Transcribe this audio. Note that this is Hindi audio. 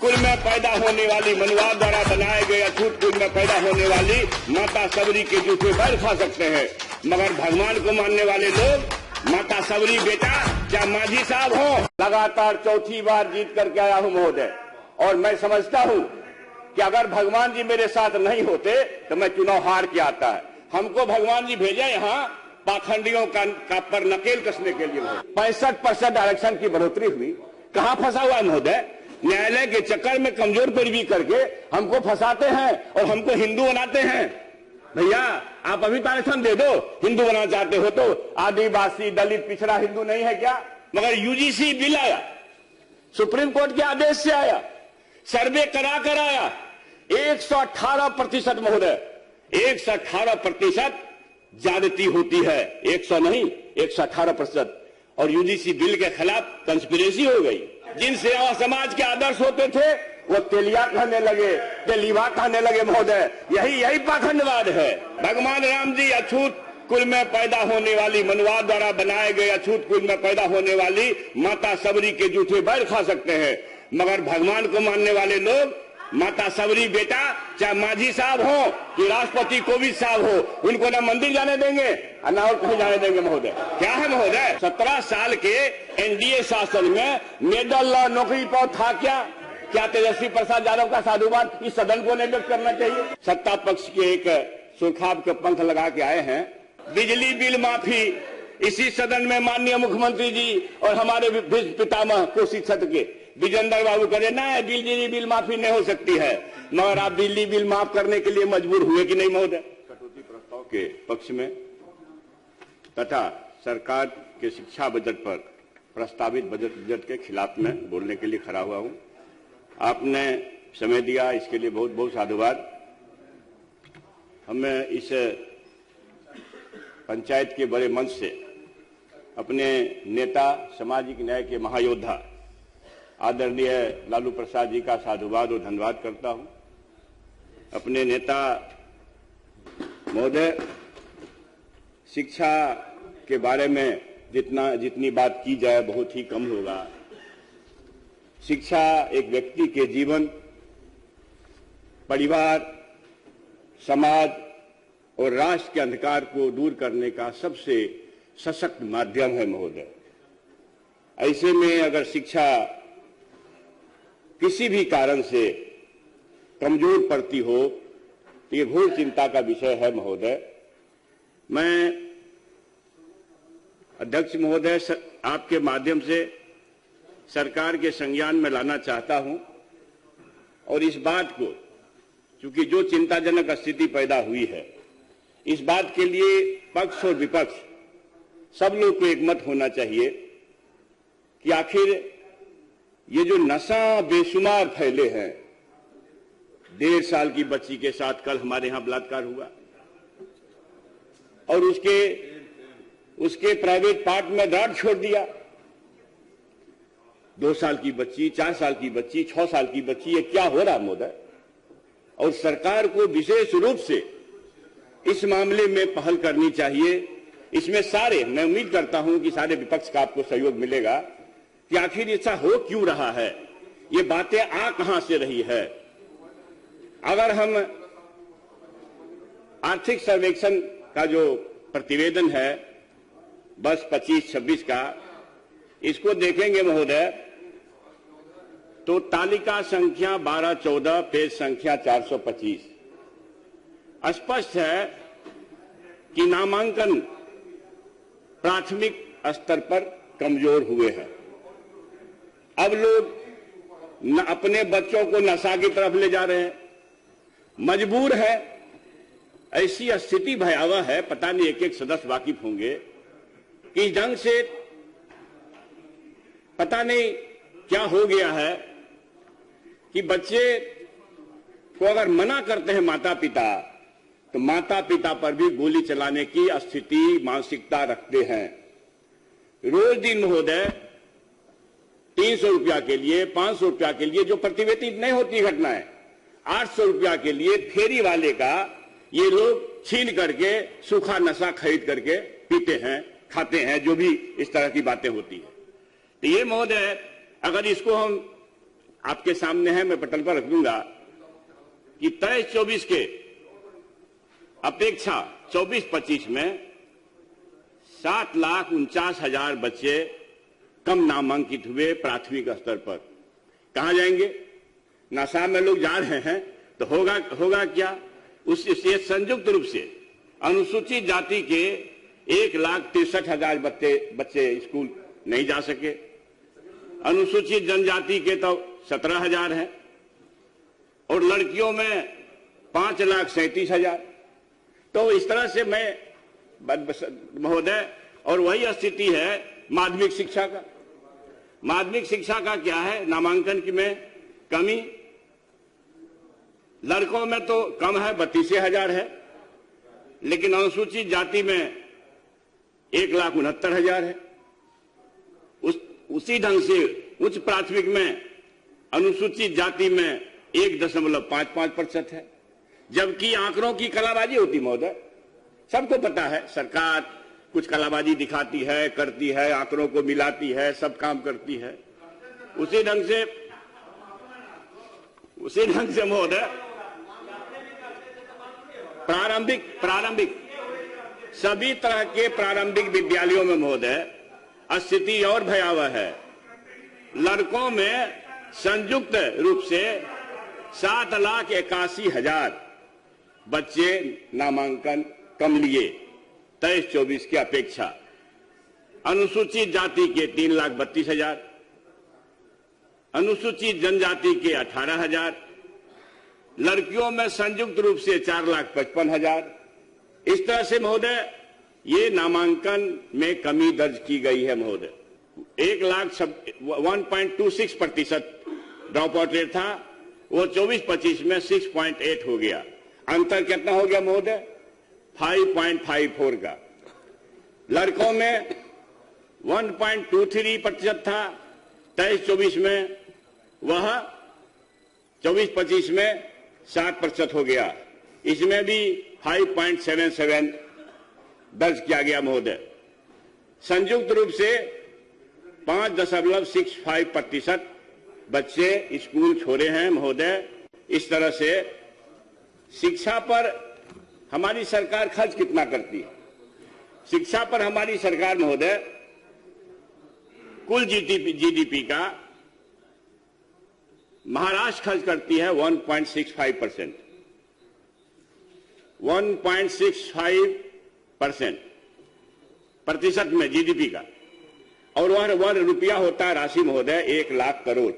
कुल में पैदा होने वाली मनुवाद द्वारा बनाए गए अछूत कुल में पैदा होने वाली माता सबरी के जूठे बैल खा सकते हैं, मगर भगवान को मानने वाले लोग माता सबरी बेटा क्या मांझी साहब हो। लगातार चौथी बार जीत करके आया हूं महोदय, और मैं समझता हूं कि अगर भगवान जी मेरे साथ नहीं होते तो मैं चुनाव हार के आता है। हमको भगवान जी भेजे यहाँ पाखंडियों का पर नकेल कसने के लिए। 65% आरक्षण की बढ़ोतरी हुई, कहां फंसा हुआ है महोदय? न्यायालय के चक्कर में कमजोर पैरवी करके हमको फंसाते हैं और हमको हिंदू बनाते हैं। भैया आप अभी तो आरक्षण दे दो, हिंदू बनाना चाहते हो तो। आदिवासी दलित पिछड़ा हिंदू नहीं है क्या? मगर यूजीसी बिल आया, सुप्रीम कोर्ट के आदेश से आया, सर्वे करा कर आया, 118% महोदय, 118% ज्यादती होती है। 100 नहीं, 118%। और यूजीसी बिल के खिलाफ कंस्पिरेसी हो गई। जिन सेवा समाज के आदर्श होते थे वो तेलिया कहने लगे, तेलीवा कहने लगे महोदय। यही पाखंडवाद है। भगवान राम जी अछूत कुल में पैदा होने वाली मनुवाद द्वारा बनाए गए अछूत कुल में पैदा होने वाली माता सबरी के जूठे बैल खा सकते हैं, मगर भगवान को मानने वाले लोग माता सबरी बेटा चाहे मांझी साहब हो कि राष्ट्रपति कोविंद साहब हो, उनको ना मंदिर जाने देंगे ना और कहीं जाने देंगे महोदय। क्या है महोदय? 17 साल के एनडीए शासन में मेडल लॉ नौकरी पर था क्या तेजस्वी प्रसाद यादव का साधुवाद इस सदन को नहीं व्यक्त करना चाहिए? सत्ता पक्ष के एक सुरखाब के पंख लगा के आए हैं। बिजली बिल माफी इसी सदन में माननीय मुख्यमंत्री जी और हमारे पितामह कोसी क्षेत्र के विजेंद्र बाबू करे ना, बिजली बिल माफी नहीं हो सकती है, मगर आप बिजली बिल माफ करने के लिए मजबूर हुए कि नहीं महोदय? कटौती प्रस्ताव के पक्ष में तथा सरकार के शिक्षा बजट पर प्रस्तावित बजट के खिलाफ में बोलने के लिए खड़ा हुआ हूं। आपने समय दिया, इसके लिए बहुत बहुत साधुवाद। हमें इस पंचायत के बड़े मंच से अपने नेता, सामाजिक न्याय के महायोद्धा आदरणीय लालू प्रसाद जी का साधुवाद और धन्यवाद करता हूं। अपने नेता महोदय, शिक्षा के बारे में जितनी बात की जाए बहुत ही कम होगा। शिक्षा एक व्यक्ति के जीवन, परिवार, समाज और राष्ट्र के अंधकार को दूर करने का सबसे सशक्त माध्यम है महोदय। ऐसे में अगर शिक्षा किसी भी कारण से कमजोर पड़ती हो तो ये घोर चिंता का विषय है महोदय। मैं अध्यक्ष महोदय आपके माध्यम से सरकार के संज्ञान में लाना चाहता हूं और इस बात को, क्योंकि जो चिंताजनक स्थिति पैदा हुई है, इस बात के लिए पक्ष और विपक्ष सब लोग को एकमत होना चाहिए कि आखिर ये जो नशा बेशुमार फैले हैं, 1.5 साल की बच्ची के साथ कल हमारे यहां बलात्कार हुआ और उसके प्राइवेट पार्ट में रॉड छोड़ दिया। 2 साल की बच्ची, 4 साल की बच्ची, 6 साल की बच्ची, ये क्या हो रहा महोदय? और सरकार को विशेष रूप से इस मामले में पहल करनी चाहिए। इसमें मैं उम्मीद करता हूं कि सारे विपक्ष का आपको सहयोग मिलेगा कि आखिर ऐसा हो क्यों रहा है, ये बातें आ कहां से रही है। अगर हम आर्थिक सर्वेक्षण का जो प्रतिवेदन है बस 25-26 का, इसको देखेंगे महोदय तो तालिका संख्या 12-14, पेज संख्या 425 स्पष्ट है कि नामांकन प्राथमिक स्तर पर कमजोर हुए हैं। अब लोग अपने बच्चों को नशा की तरफ ले जा रहे हैं, मजबूर है। ऐसी स्थिति भयावह है, पता नहीं एक सदस्य वाकिफ होंगे कि इस ढंग से पता नहीं क्या हो गया है कि बच्चे को अगर मना करते हैं माता पिता तो माता पिता पर भी गोली चलाने की स्थिति, मानसिकता रखते हैं। रोज दिन महोदय 300 रुपया के लिए, 500 रुपया के लिए जो प्रतिवेदित नहीं होती घटनाएं, 800 रुपया के लिए फेरी वाले का ये लोग छीन करके सूखा नशा खरीद करके पीते हैं, खाते हैं, जो भी इस तरह की बातें होती है। तो ये महोदय अगर इसको हम आपके सामने है, मैं पटल पर रख दूंगा कि 23-24 के अपेक्षा 24-25 में 7,49,000 बच्चे कम नामांकित हुए प्राथमिक स्तर पर। कहां जाएंगे? नशा में लोग जा रहे हैं तो होगा क्या? उससे संयुक्त रूप से अनुसूचित जाति के 1,63,000 बच्चे स्कूल नहीं जा सके, अनुसूचित जनजाति के तो 17,000 हैं, और लड़कियों में 5,37,000। तो इस तरह से मैं महोदय, और वही स्थिति है माध्यमिक शिक्षा का। माध्यमिक शिक्षा का क्या है? नामांकन की में कमी, लड़कों में तो कम है, 32,000 है, लेकिन अनुसूचित जाति में 1,69,000 है। उसी ढंग से उच्च प्राथमिक में अनुसूचित जाति में 1.55% है, जबकि आंकड़ों की कलाबाजी होती महोदय। सबको पता है, सरकार कुछ कलाबाजी दिखाती है, करती है, आंकड़ों को मिलाती है, सब काम करती है। उसी ढंग से महोदय प्रारंभिक सभी तरह के प्रारंभिक विद्यालयों में महोदय स्थिति और भयावह है। लड़कों में संयुक्त रूप से 7,81,000 बच्चे नामांकन कम लिए 23-24 की अपेक्षा। अनुसूचित जाति के 3,32,000, अनुसूचित जनजाति के 18,000, लड़कियों में संयुक्त रूप से 4,55,000। इस तरह से महोदय ये नामांकन में कमी दर्ज की गई है महोदय। 1.26% ड्रॉप आउट रेट था, वो 24-25 में 6.8 हो गया। अंतर कितना हो गया महोदय? 5.54 का। लड़कों में 1.23% था 23-24 में, वह 24-25 में 7% हो गया। इसमें भी 5.77 दर्ज किया गया महोदय। संयुक्त रूप से 5.65% बच्चे स्कूल छोड़े हैं महोदय। इस तरह से शिक्षा पर हमारी सरकार खर्च कितना करती है? शिक्षा पर हमारी सरकार महोदय कुल जीडीपी का महाराष्ट्र खर्च करती है 1.65%, 1.65% प्रतिशत में जीडीपी का, और वह रुपया होता है राशि महोदय 1 लाख करोड़।